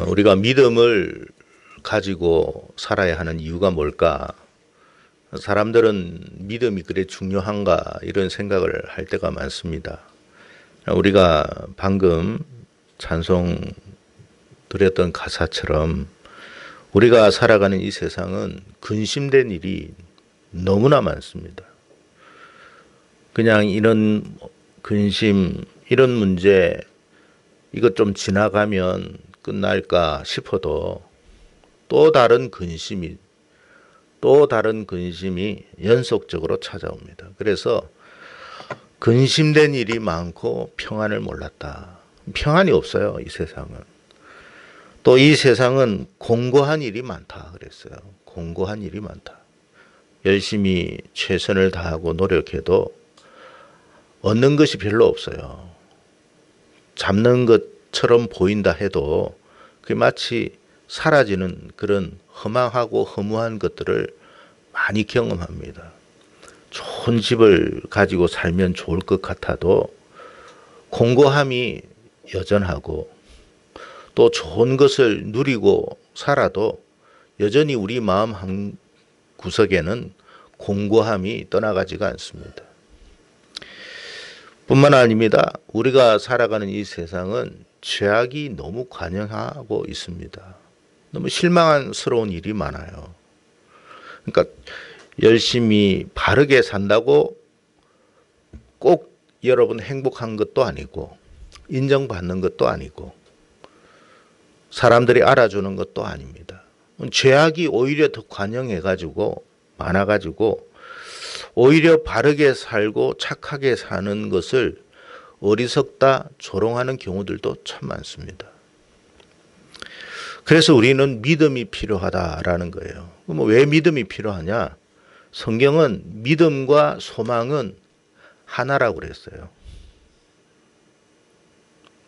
우리가 믿음을 가지고 살아야 하는 이유가 뭘까? 사람들은 믿음이 그래 중요한가 이런 생각을 할 때가 많습니다. 우리가 방금 찬송 드렸던 가사처럼 우리가 살아가는 이 세상은 근심된 일이 너무나 많습니다. 그냥 이런 근심, 이런 문제 이것 좀 지나가면 끝날까 싶어도 또 다른 근심이 연속적으로 찾아옵니다. 그래서 근심된 일이 많고 평안을 몰랐다. 평안이 없어요, 이 세상은. 또 이 세상은 공고한 일이 많다 그랬어요. 공고한 일이 많다. 열심히 최선을 다하고 노력해도 얻는 것이 별로 없어요. 잡는 것처럼 보인다 해도 그게 마치 사라지는 그런 허망하고 허무한 것들을 많이 경험합니다. 좋은 집을 가지고 살면 좋을 것 같아도 공고함이 여전하고 또 좋은 것을 누리고 살아도 여전히 우리 마음 한 구석에는 공고함이 떠나가지가 않습니다. 뿐만 아닙니다. 우리가 살아가는 이 세상은 죄악이 너무 관영하고 있습니다. 너무 실망스러운 일이 많아요. 그러니까 열심히 바르게 산다고 꼭 여러분 행복한 것도 아니고 인정받는 것도 아니고 사람들이 알아주는 것도 아닙니다. 죄악이 오히려 더 관영해가지고 많아가지고 오히려 바르게 살고 착하게 사는 것을 어리석다 조롱하는 경우들도 참 많습니다. 그래서 우리는 믿음이 필요하다라는 거예요. 왜 믿음이 필요하냐? 성경은 믿음과 소망은 하나라고 그랬어요.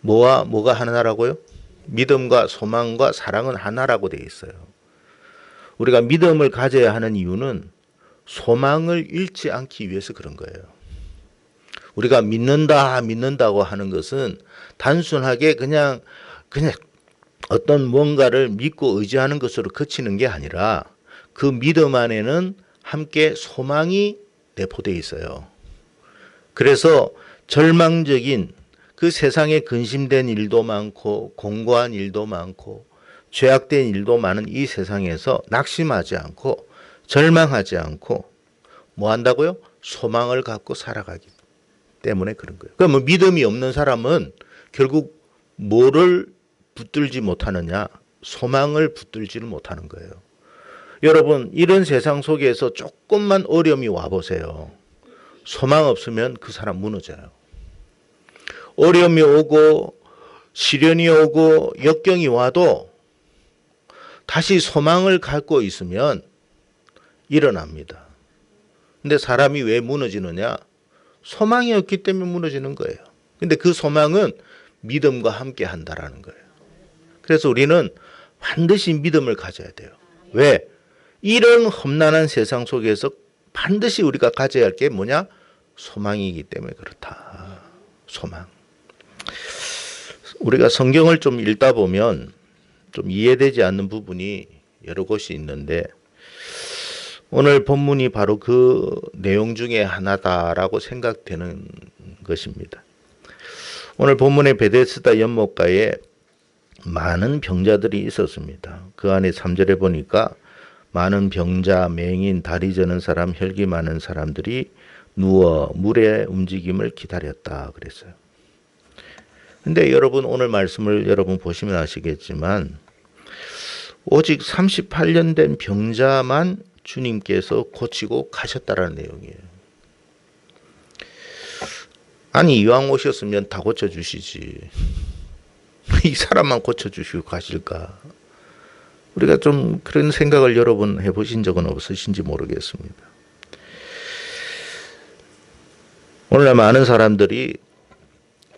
뭐가 하나라고요? 믿음과 소망과 사랑은 하나라고 되어 있어요. 우리가 믿음을 가져야 하는 이유는 소망을 잃지 않기 위해서 그런 거예요. 우리가 믿는다고 하는 것은 단순하게 그냥 어떤 뭔가를 믿고 의지하는 것으로 그치는 게 아니라 그 믿음 안에는 함께 소망이 내포되어 있어요. 그래서 절망적인 그 세상에 근심된 일도 많고 공고한 일도 많고 죄악된 일도 많은 이 세상에서 낙심하지 않고 절망하지 않고 뭐 한다고요? 소망을 갖고 살아가기 때문에 그런 거예요. 그러면 믿음이 없는 사람은 결국 뭐를 붙들지 못하느냐? 소망을 붙들지를 못하는 거예요. 여러분, 이런 세상 속에서 조금만 어려움이 와보세요. 소망 없으면 그 사람 무너져요. 어려움이 오고 시련이 오고 역경이 와도 다시 소망을 갖고 있으면 일어납니다. 근데 사람이 왜 무너지느냐? 소망이 없기 때문에 무너지는 거예요. 근데 그 소망은 믿음과 함께 한다라는 거예요. 그래서 우리는 반드시 믿음을 가져야 돼요. 왜? 이런 험난한 세상 속에서 반드시 우리가 가져야 할 게 뭐냐? 소망이기 때문에 그렇다. 소망. 우리가 성경을 좀 읽다 보면 좀 이해되지 않는 부분이 여러 곳이 있는데 오늘 본문이 바로 그 내용 중에 하나다라고 생각되는 것입니다. 오늘 본문의 베데스다 연못가에 많은 병자들이 있었습니다. 그 안에 3절에 보니까 많은 병자, 맹인, 다리 저는 사람, 혈기 많은 사람들이 누워 물의 움직임을 기다렸다 그랬어요. 근데 여러분 오늘 말씀을 여러분 보시면 아시겠지만 오직 38년 된 병자만 주님께서 고치고 가셨다라는 내용이에요. 아니 이왕 오셨으면 다 고쳐주시지. 이 사람만 고쳐주시고 가실까? 우리가 좀 그런 생각을 여러분 해보신 적은 없으신지 모르겠습니다. 오늘날 많은 사람들이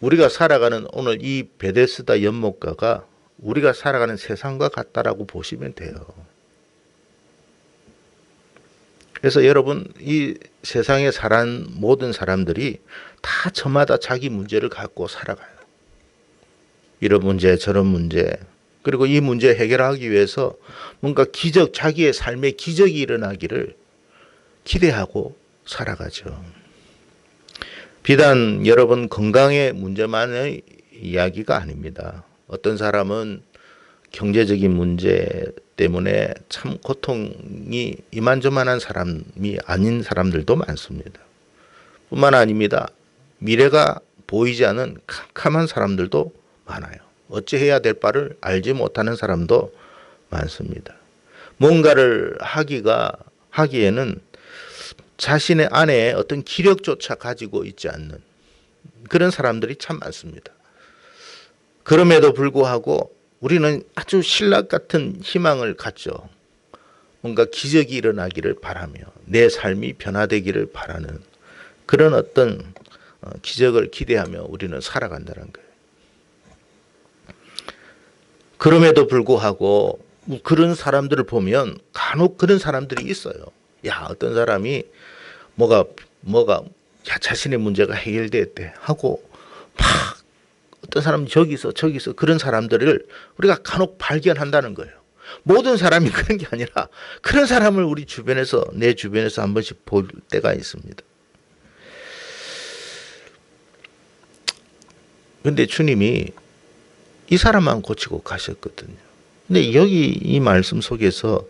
우리가 살아가는 오늘 이 베데스다 연못가가 우리가 살아가는 세상과 같다라고 보시면 돼요. 그래서 여러분, 이 세상에 살아온 모든 사람들이 다 저마다 자기 문제를 갖고 살아가요. 이런 문제, 저런 문제. 그리고 이 문제 해결하기 위해서 뭔가 기적, 자기의 삶에 기적이 일어나기를 기대하고 살아가죠. 비단 여러분 건강의 문제만의 이야기가 아닙니다. 어떤 사람은 경제적인 문제 때문에 참 고통이 이만저만한 사람이 아닌 사람들도 많습니다. 뿐만 아닙니다. 미래가 보이지 않은 캄캄한 사람들도 많아요. 어찌해야 될 바를 알지 못하는 사람도 많습니다. 뭔가를 하기에는 자신의 안에 어떤 기력조차 가지고 있지 않는 그런 사람들이 참 많습니다. 그럼에도 불구하고 우리는 아주 신락 같은 희망을 갖죠. 뭔가 기적이 일어나기를 바라며 내 삶이 변화되기를 바라는 그런 어떤 기적을 기대하며 우리는 살아간다는 거예요. 그럼에도 불구하고 그런 사람들을 보면 간혹 그런 사람들이 있어요. 야, 어떤 사람이 자신의 문제가 해결됐대 하고 막 어떤 사람이 저기서 그런 사람들을 우리가 간혹 발견한다는 거예요. 모든 사람이 그런 게 아니라 그런 사람을 우리 주변에서, 내 주변에서 한 번씩 볼 때가 있습니다. 그런데 주님이 이 사람만 고치고 가셨거든요. 근데 여기 이 말씀 속에서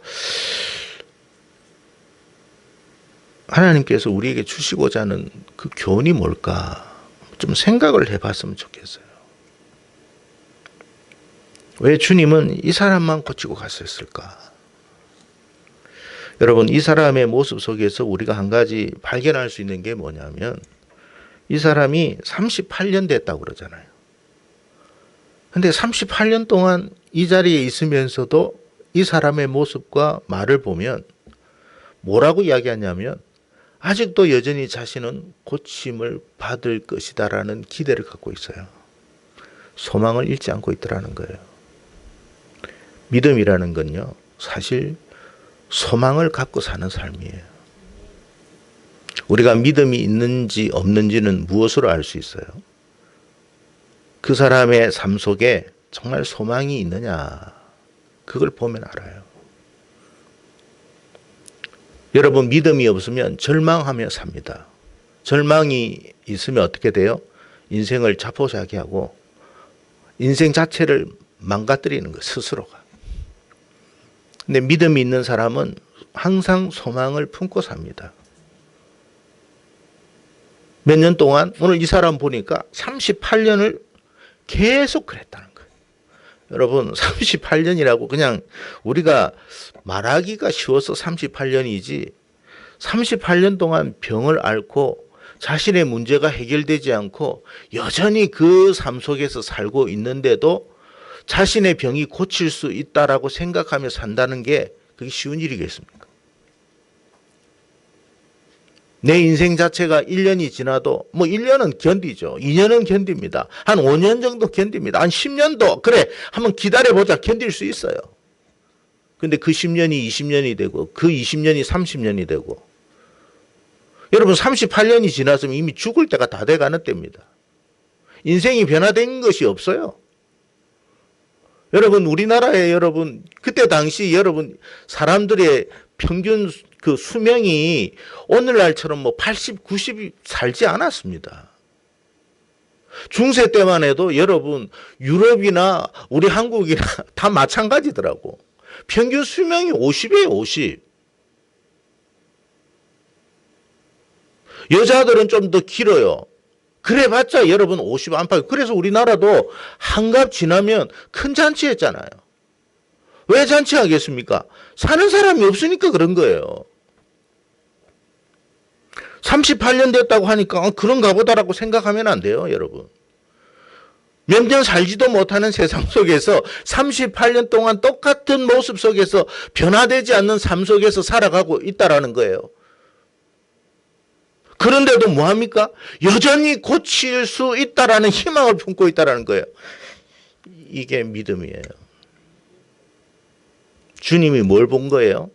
하나님께서 우리에게 주시고자 하는 그 교훈이 뭘까 좀 생각을 해봤으면 좋겠어요. 왜 주님은 이 사람만 고치고 갔었을까? 여러분, 이 사람의 모습 속에서 우리가 한 가지 발견할 수 있는 게 뭐냐면 이 사람이 38년 됐다고 그러잖아요. 근데 38년 동안 이 자리에 있으면서도 이 사람의 모습과 말을 보면 뭐라고 이야기하냐면 아직도 여전히 자신은 고침을 받을 것이다라는 기대를 갖고 있어요. 소망을 잃지 않고 있더라는 거예요. 믿음이라는 건요, 사실 소망을 갖고 사는 삶이에요. 우리가 믿음이 있는지 없는지는 무엇으로 알 수 있어요? 그 사람의 삶 속에 정말 소망이 있느냐, 그걸 보면 알아요. 여러분, 믿음이 없으면 절망하며 삽니다. 절망이 있으면 어떻게 돼요? 인생을 자포자기하고 인생 자체를 망가뜨리는 거예요, 스스로가. 근데 믿음이 있는 사람은 항상 소망을 품고 삽니다. 몇 년 동안, 오늘 이 사람 보니까 38년을 계속 그랬다는 거예요. 여러분, 38년이라고 그냥 우리가 말하기가 쉬워서 38년이지 38년 동안 병을 앓고 자신의 문제가 해결되지 않고 여전히 그 삶 속에서 살고 있는데도 자신의 병이 고칠 수 있다라고 생각하며 산다는 게 그게 쉬운 일이겠습니까? 내 인생 자체가 1년이 지나도 1년은 견디죠. 2년은 견딥니다. 한 5년 정도 견딥니다. 한 10년도 그래 한번 기다려보자 견딜 수 있어요. 근데 그 10년이 20년이 되고 그 20년이 30년이 되고 여러분 38년이 지났으면 이미 죽을 때가 다 돼가는 때입니다. 인생이 변화된 것이 없어요. 여러분 우리나라에 여러분 그때 당시 여러분 사람들의 평균 그 수명이 오늘날처럼 80, 90이 살지 않았습니다. 중세 때만 해도 여러분 유럽이나 우리 한국이나 다 마찬가지더라고. 평균 수명이 50이에요, 50. 여자들은 좀 더 길어요. 그래봤자 여러분 50 안팎. 그래서 우리나라도 한갑 지나면 큰 잔치 했잖아요. 왜 잔치하겠습니까? 사는 사람이 없으니까 그런 거예요. 38년 됐다고 하니까 그런가 보다라고 생각하면 안 돼요, 여러분. 몇 년 살지도 못하는 세상 속에서 38년 동안 똑같은 모습 속에서 변화되지 않는 삶 속에서 살아가고 있다라는 거예요. 그런데도 뭐합니까? 여전히 고칠 수 있다라는 희망을 품고 있다라는 거예요. 이게 믿음이에요. 주님이 뭘 본 거예요?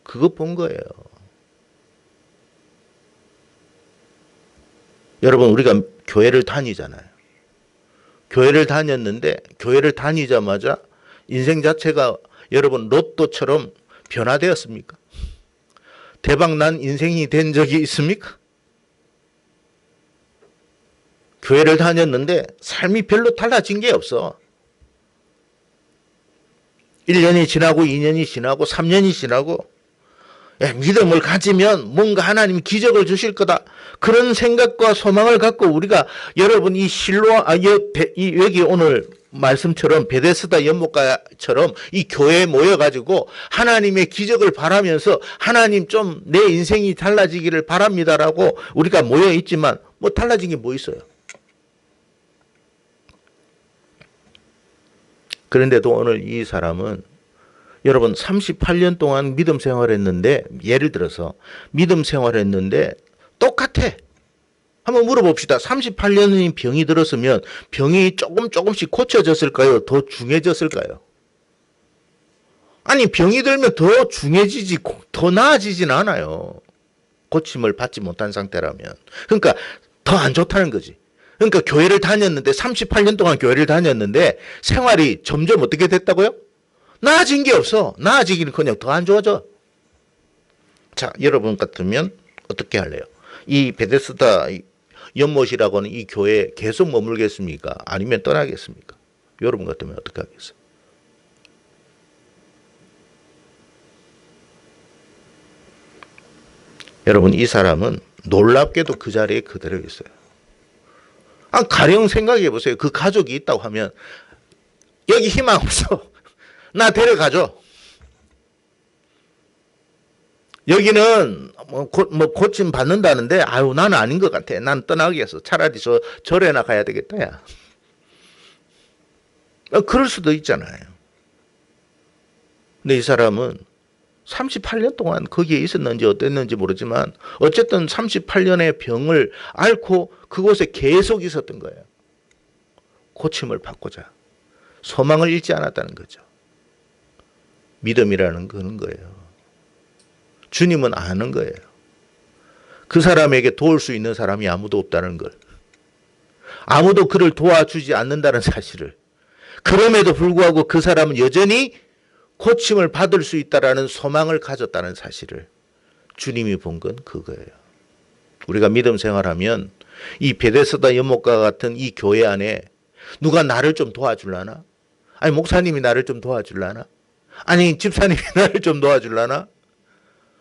그거 본 거예요. 여러분 우리가 교회를 다니잖아요. 교회를 다녔는데 교회를 다니자마자 인생 자체가 여러분 로또처럼 변화되었습니까? 대박난 인생이 된 적이 있습니까? 교회를 다녔는데 삶이 별로 달라진 게 없어. 1년이 지나고 2년이 지나고 3년이 지나고 믿음을 가지면 뭔가 하나님이 기적을 주실 거다. 그런 생각과 소망을 갖고 우리가 여러분 이 여기 오늘 말씀처럼 베데스다 연못가처럼 이 교회에 모여가지고 하나님의 기적을 바라면서 하나님 좀 내 인생이 달라지기를 바랍니다라고 우리가 모여 있지만 뭐 달라진 게 뭐 있어요? 그런데도 오늘 이 사람은 여러분 38년 동안 믿음 생활했는데 예를 들어서 믿음 생활했는데 똑같아. 한번 물어봅시다. 38년이 병이 들었으면 병이 조금씩 고쳐졌을까요? 더 중해졌을까요? 아니 병이 들면 더 중해지지 더 나아지진 않아요. 고침을 받지 못한 상태라면. 그러니까 더 안 좋다는 거지. 그러니까 교회를 다녔는데 38년 동안 교회를 다녔는데 생활이 점점 어떻게 됐다고요? 나아진 게 없어. 나아지기는커녕 더 안 좋아져. 자, 여러분 같으면 어떻게 할래요? 이 베데스다 연못이라고 하는 이 교회에 계속 머물겠습니까? 아니면 떠나겠습니까? 여러분 같으면 어떻게 하겠어요? 여러분 이 사람은 놀랍게도 그 자리에 그대로 있어요. 가령 생각해 보세요. 그 가족이 있다고 하면 여기 희망 없어. 나 데려가줘. 여기는 고침 받는다는데 아유 나는 아닌 것 같아. 난 떠나겠어. 차라리 절에나 가야 되겠다. 야. 그럴 수도 있잖아요. 근데 이 사람은 38년 동안 거기에 있었는지 어땠는지 모르지만 어쨌든 38년의 병을 앓고 그곳에 계속 있었던 거예요. 고침을 받고자. 소망을 잃지 않았다는 거죠. 믿음이라는 그런 거예요. 주님은 아는 거예요. 그 사람에게 도울 수 있는 사람이 아무도 없다는 걸. 아무도 그를 도와주지 않는다는 사실을. 그럼에도 불구하고 그 사람은 여전히 고침을 받을 수 있다라는 소망을 가졌다는 사실을 주님이 본 건 그거예요. 우리가 믿음 생활하면 이 베데스다 연못과 같은 이 교회 안에 누가 나를 좀 도와줄라나? 아니 목사님이 나를 좀 도와줄라나? 아니 집사님이 나를 좀 도와줄라나?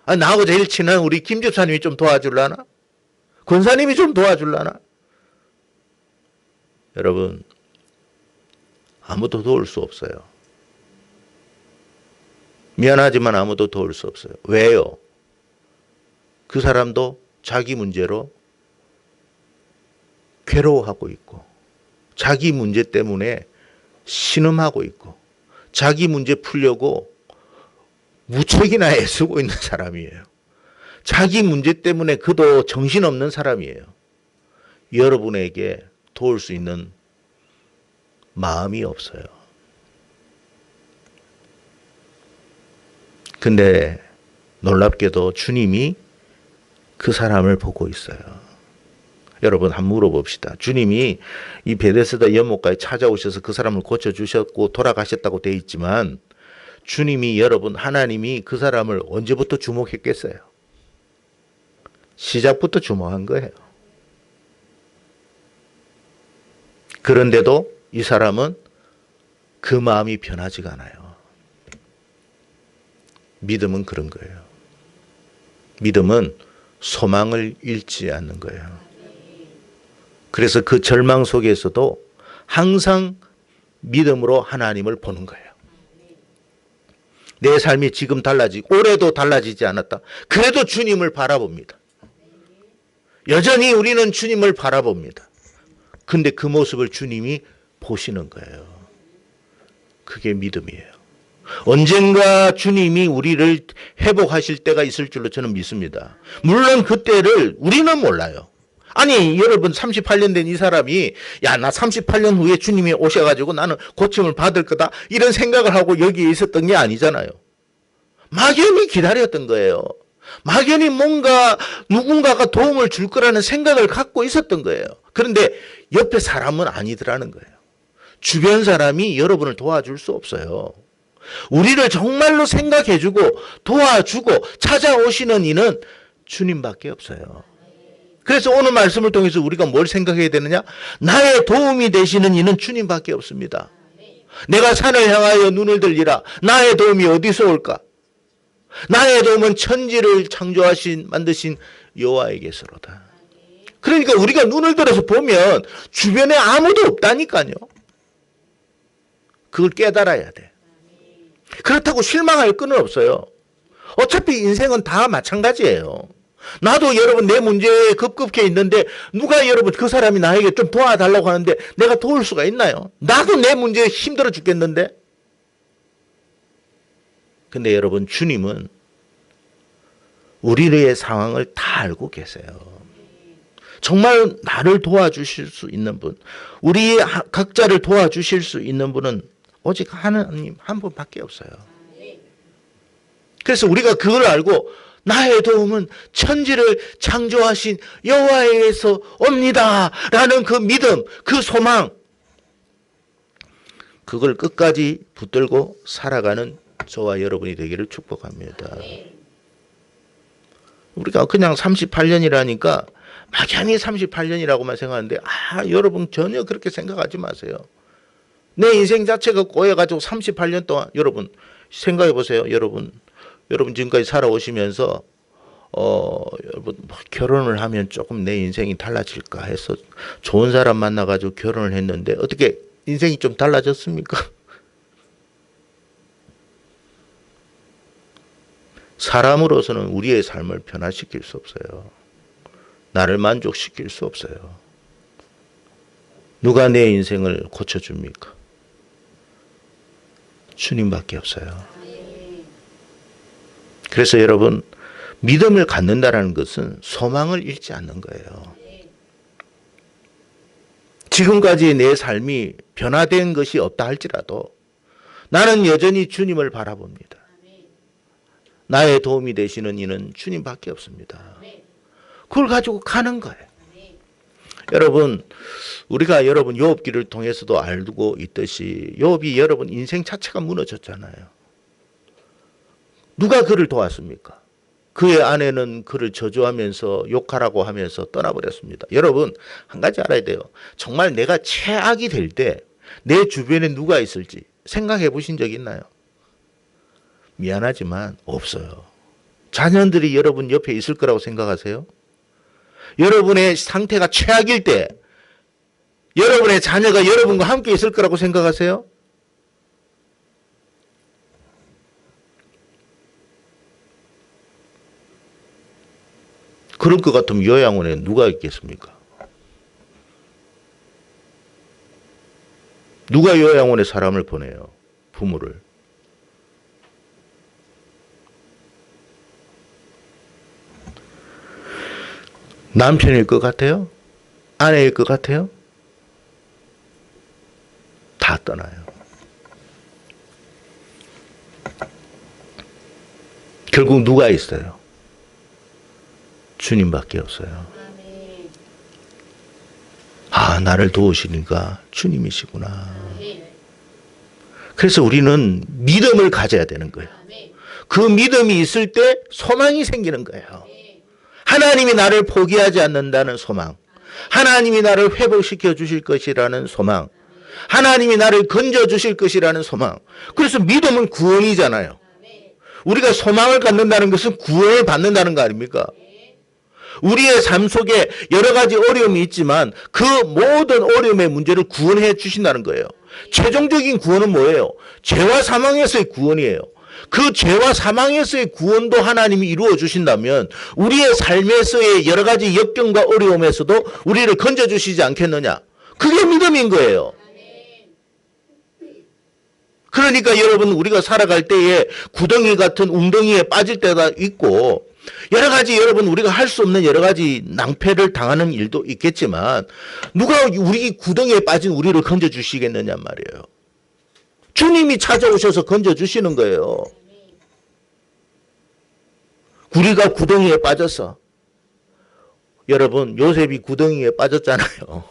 아니 나하고 제일 친한 우리 김 집사님이 좀 도와줄라나? 권사님이 좀 도와줄라나? 여러분 아무도 도울 수 없어요. 미안하지만 아무도 도울 수 없어요. 왜요? 그 사람도 자기 문제로 괴로워하고 있고 자기 문제 때문에 신음하고 있고 자기 문제 풀려고 무척이나 애쓰고 있는 사람이에요. 자기 문제 때문에 그도 정신없는 사람이에요. 여러분에게 도울 수 있는 마음이 없어요. 근데 놀랍게도 주님이 그 사람을 보고 있어요. 여러분 한번 물어봅시다. 주님이 이 베데스다 연못가에 찾아오셔서 그 사람을 고쳐주셨고 돌아가셨다고 돼 있지만 주님이 여러분 하나님이 그 사람을 언제부터 주목했겠어요? 시작부터 주목한 거예요. 그런데도 이 사람은 그 마음이 변하지가 않아요. 믿음은 그런 거예요. 믿음은 소망을 잃지 않는 거예요. 그래서 그 절망 속에서도 항상 믿음으로 하나님을 보는 거예요. 내 삶이 지금 달라지고 올해도 달라지지 않았다. 그래도 주님을 바라봅니다. 여전히 우리는 주님을 바라봅니다. 근데 그 모습을 주님이 보시는 거예요. 그게 믿음이에요. 언젠가 주님이 우리를 회복하실 때가 있을 줄로 저는 믿습니다. 물론 그때를 우리는 몰라요. 아니 여러분 38년 된 이 사람이 야 나 38년 후에 주님이 오셔가지고 나는 고침을 받을 거다 이런 생각을 하고 여기에 있었던 게 아니잖아요. 막연히 기다렸던 거예요. 막연히 뭔가 누군가가 도움을 줄 거라는 생각을 갖고 있었던 거예요. 그런데 옆에 사람은 아니더라는 거예요. 주변 사람이 여러분을 도와줄 수 없어요. 우리를 정말로 생각해주고 도와주고 찾아오시는 이는 주님밖에 없어요. 그래서 오늘 말씀을 통해서 우리가 뭘 생각해야 되느냐? 나의 도움이 되시는 이는 주님밖에 없습니다. 내가 산을 향하여 눈을 들리라. 나의 도움이 어디서 올까? 나의 도움은 천지를 창조하신 만드신 여호와에게서로다. 그러니까 우리가 눈을 들어서 보면 주변에 아무도 없다니까요. 그걸 깨달아야 돼. 그렇다고 실망할 건 없어요. 어차피 인생은 다 마찬가지예요. 나도 여러분 내 문제에 급급해 있는데 누가 여러분 그 사람이 나에게 좀 도와달라고 하는데 내가 도울 수가 있나요? 나도 내 문제에 힘들어 죽겠는데. 근데 여러분 주님은 우리의 상황을 다 알고 계세요. 정말 나를 도와주실 수 있는 분, 우리 각자를 도와주실 수 있는 분은 오직 하나님 한 분밖에 없어요. 그래서 우리가 그걸 알고 나의 도움은 천지를 창조하신 여호와에게서 옵니다 라는 그 믿음, 그 소망, 그걸 끝까지 붙들고 살아가는 저와 여러분이 되기를 축복합니다. 우리가 그냥 38년이라니까 막연히 38년이라고만 생각하는데 여러분 전혀 그렇게 생각하지 마세요. 내 인생 자체가 꼬여가지고 38년 동안 여러분 생각해 보세요. 여러분 지금까지 살아오시면서 여러분 결혼을 하면 조금 내 인생이 달라질까 해서 좋은 사람 만나가지고 결혼을 했는데 어떻게 인생이 좀 달라졌습니까? 사람으로서는 우리의 삶을 변화시킬 수 없어요. 나를 만족시킬 수 없어요. 누가 내 인생을 고쳐줍니까? 주님밖에 없어요. 그래서 여러분 믿음을 갖는다는 것은 소망을 잃지 않는 거예요. 지금까지 내 삶이 변화된 것이 없다 할지라도 나는 여전히 주님을 바라봅니다. 나의 도움이 되시는 이는 주님밖에 없습니다. 그걸 가지고 가는 거예요. 여러분 우리가 여러분 욥기를 통해서도 알고 있듯이 욥이 여러분 인생 자체가 무너졌잖아요. 누가 그를 도왔습니까? 그의 아내는 그를 저주하면서 욕하라고 하면서 떠나버렸습니다. 여러분 한 가지 알아야 돼요. 정말 내가 최악이 될 때 내 주변에 누가 있을지 생각해 보신 적 있나요? 미안하지만 없어요. 자녀들이 여러분 옆에 있을 거라고 생각하세요? 여러분의 상태가 최악일 때 여러분의 자녀가 여러분과 함께 있을 거라고 생각하세요? 그럴 것 같으면 요양원에 누가 있겠습니까? 누가 요양원에 사람을 보내요? 부모를. 남편일 것 같아요? 아내일 것 같아요? 다 떠나요. 결국 누가 있어요? 주님밖에 없어요. 나를 도우시니까 주님이시구나. 그래서 우리는 믿음을 가져야 되는 거예요. 그 믿음이 있을 때 소망이 생기는 거예요. 하나님이 나를 포기하지 않는다는 소망, 하나님이 나를 회복시켜 주실 것이라는 소망, 하나님이 나를 건져 주실 것이라는 소망. 그래서 믿음은 구원이잖아요. 우리가 소망을 갖는다는 것은 구원을 받는다는 거 아닙니까? 우리의 삶 속에 여러 가지 어려움이 있지만 그 모든 어려움의 문제를 구원해 주신다는 거예요. 최종적인 구원은 뭐예요? 죄와 사망에서의 구원이에요. 그 죄와 사망에서의 구원도 하나님이 이루어 주신다면 우리의 삶에서의 여러 가지 역경과 어려움에서도 우리를 건져 주시지 않겠느냐? 그게 믿음인 거예요. 그러니까 여러분 우리가 살아갈 때에 구덩이 같은 웅덩이에 빠질 때가 있고 여러 가지 여러분 우리가 할 수 없는 여러 가지 낭패를 당하는 일도 있겠지만 누가 우리 구덩이에 빠진 우리를 건져 주시겠느냐 말이에요. 주님이 찾아오셔서 건져 주시는 거예요. 구리가 구덩이에 빠졌어. 여러분, 요셉이 구덩이에 빠졌잖아요.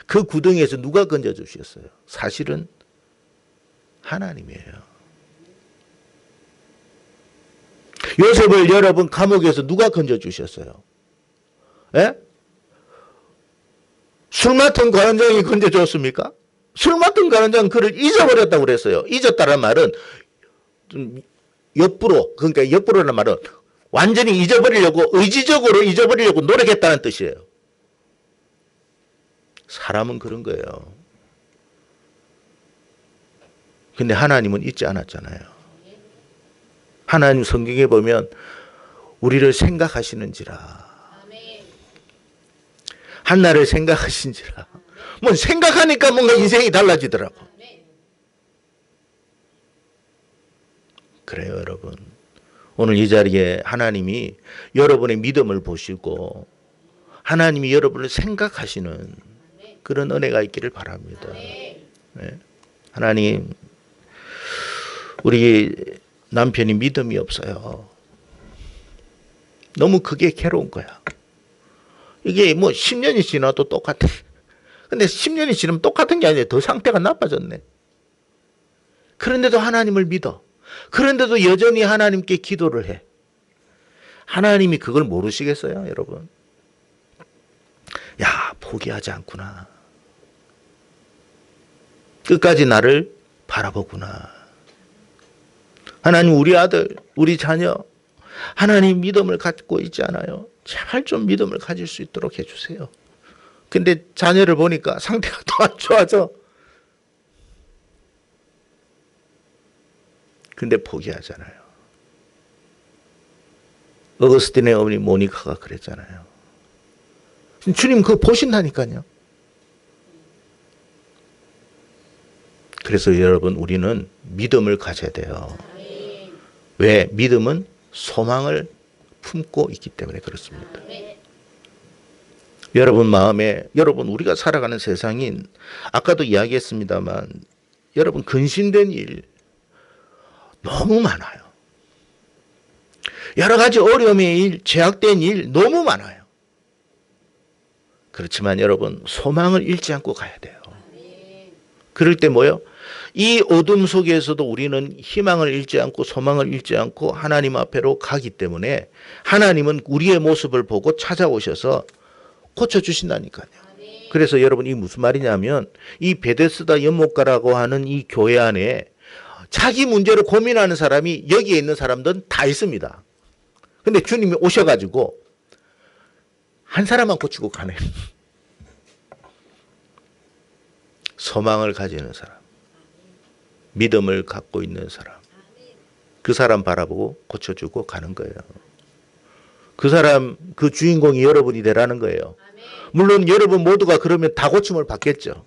그 구덩이에서 누가 건져주셨어요? 사실은 하나님이에요. 요셉을 여러분 감옥에서 누가 건져주셨어요? 예? 술 맡은 관원장이 건져줬습니까? 술 맡은 관원장은 그를 잊어버렸다고 그랬어요. 잊었다는 말은 옆으로, 그러니까 옆으로라는 말은 완전히 잊어버리려고, 의지적으로 잊어버리려고 노력했다는 뜻이에요. 사람은 그런 거예요. 근데 하나님은 잊지 않았잖아요. 하나님 성경에 보면 우리를 생각하시는지라. 한나를 생각하신지라. 뭐 생각하니까 뭔가 인생이 달라지더라고. 그래요, 여러분. 오늘 이 자리에 하나님이 여러분의 믿음을 보시고 하나님이 여러분을 생각하시는 그런 은혜가 있기를 바랍니다. 네. 하나님, 우리 남편이 믿음이 없어요. 너무 그게 괴로운 거야. 이게 뭐 10년이 지나도 똑같아. 근데 10년이 지나면 똑같은 게 아니라 더 상태가 나빠졌네. 그런데도 하나님을 믿어. 그런데도 여전히 하나님께 기도를 해. 하나님이 그걸 모르시겠어요, 여러분? 야, 포기하지 않구나. 끝까지 나를 바라보구나. 하나님, 우리 아들, 우리 자녀, 하나님 믿음을 갖고 있지 않아요. 제발 좀 믿음을 가질 수 있도록 해주세요. 근데 자녀를 보니까 상태가 더 안 좋아져. 근데 포기하잖아요. 어거스틴의 어머니 모니카가 그랬잖아요. 주님 그거 보신다니까요. 그래서 여러분, 우리는 믿음을 가져야 돼요. 왜? 믿음은 소망을 품고 있기 때문에 그렇습니다. 여러분 마음에, 여러분 우리가 살아가는 세상인, 아까도 이야기했습니다만, 여러분 근심된 일 너무 많아요. 여러 가지 어려움의 일, 제약된 일 너무 많아요. 그렇지만 여러분, 소망을 잃지 않고 가야 돼요. 그럴 때 뭐요? 이 어둠 속에서도 우리는 희망을 잃지 않고 소망을 잃지 않고 하나님 앞으로 가기 때문에 하나님은 우리의 모습을 보고 찾아오셔서 고쳐주신다니까요. 그래서 여러분, 이 무슨 말이냐면, 이 베데스다 연못가라고 하는 이 교회 안에 자기 문제로 고민하는 사람이 여기에 있는 사람들은 다 있습니다. 근데 주님이 오셔가지고 한 사람만 고치고 가네. 소망을 가지는 사람, 믿음을 갖고 있는 사람, 그 사람 바라보고 고쳐주고 가는 거예요. 그 사람, 그 주인공이 여러분이 되라는 거예요. 물론 여러분 모두가 그러면 다 고침을 받겠죠.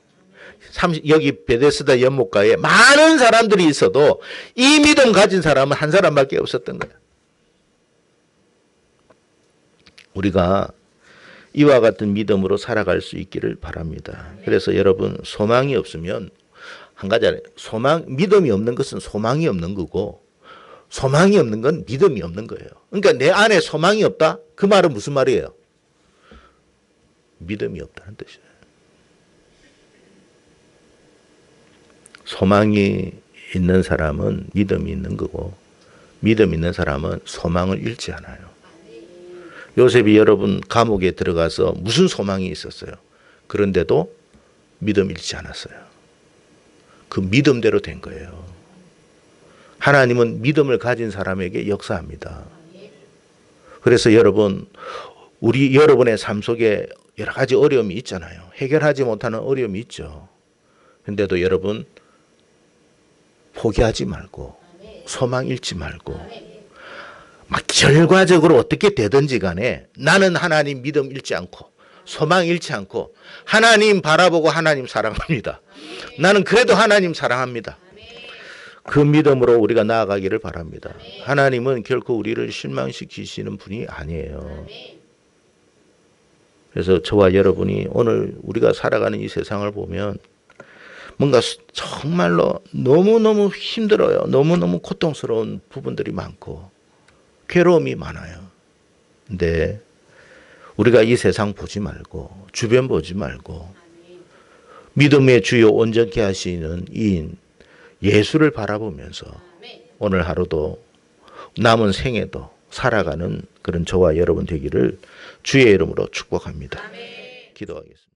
여기 베데스다 연못가에 많은 사람들이 있어도 이 믿음 가진 사람은 한 사람밖에 없었던 거예요. 우리가 이와 같은 믿음으로 살아갈 수 있기를 바랍니다. 그래서 여러분, 소망이 없으면 한 가지 알아요. 믿음이 없는 것은 소망이 없는 거고, 소망이 없는 건 믿음이 없는 거예요. 그러니까 내 안에 소망이 없다? 그 말은 무슨 말이에요? 믿음이 없다는 뜻이에요. 소망이 있는 사람은 믿음이 있는 거고, 믿음 있는 사람은 소망을 잃지 않아요. 요셉이 여러분 감옥에 들어가서 무슨 소망이 있었어요? 그런데도 믿음 잃지 않았어요. 그 믿음대로 된 거예요. 하나님은 믿음을 가진 사람에게 역사합니다. 그래서 여러분, 여러분의 삶 속에 여러 가지 어려움이 있잖아요. 해결하지 못하는 어려움이 있죠. 근데도 여러분, 포기하지 말고, 소망 잃지 말고, 막 결과적으로 어떻게 되든지 간에 나는 하나님 믿음 잃지 않고 소망 잃지 않고 하나님 바라보고 하나님 사랑합니다. 나는 그래도 하나님 사랑합니다. 그 믿음으로 우리가 나아가기를 바랍니다. 하나님은 결코 우리를 실망시키시는 분이 아니에요. 그래서 저와 여러분이 오늘 우리가 살아가는 이 세상을 보면 뭔가 정말로 너무너무 힘들어요. 너무너무 고통스러운 부분들이 많고, 괴로움이 많아요. 근데 우리가 이 세상 보지 말고 주변 보지 말고 믿음의 주요 온전케 하시는 이인 예수를 바라보면서 오늘 하루도 남은 생에도 살아가는 그런 저와 여러분 되기를 주의 이름으로 축복합니다. 기도하겠습니다.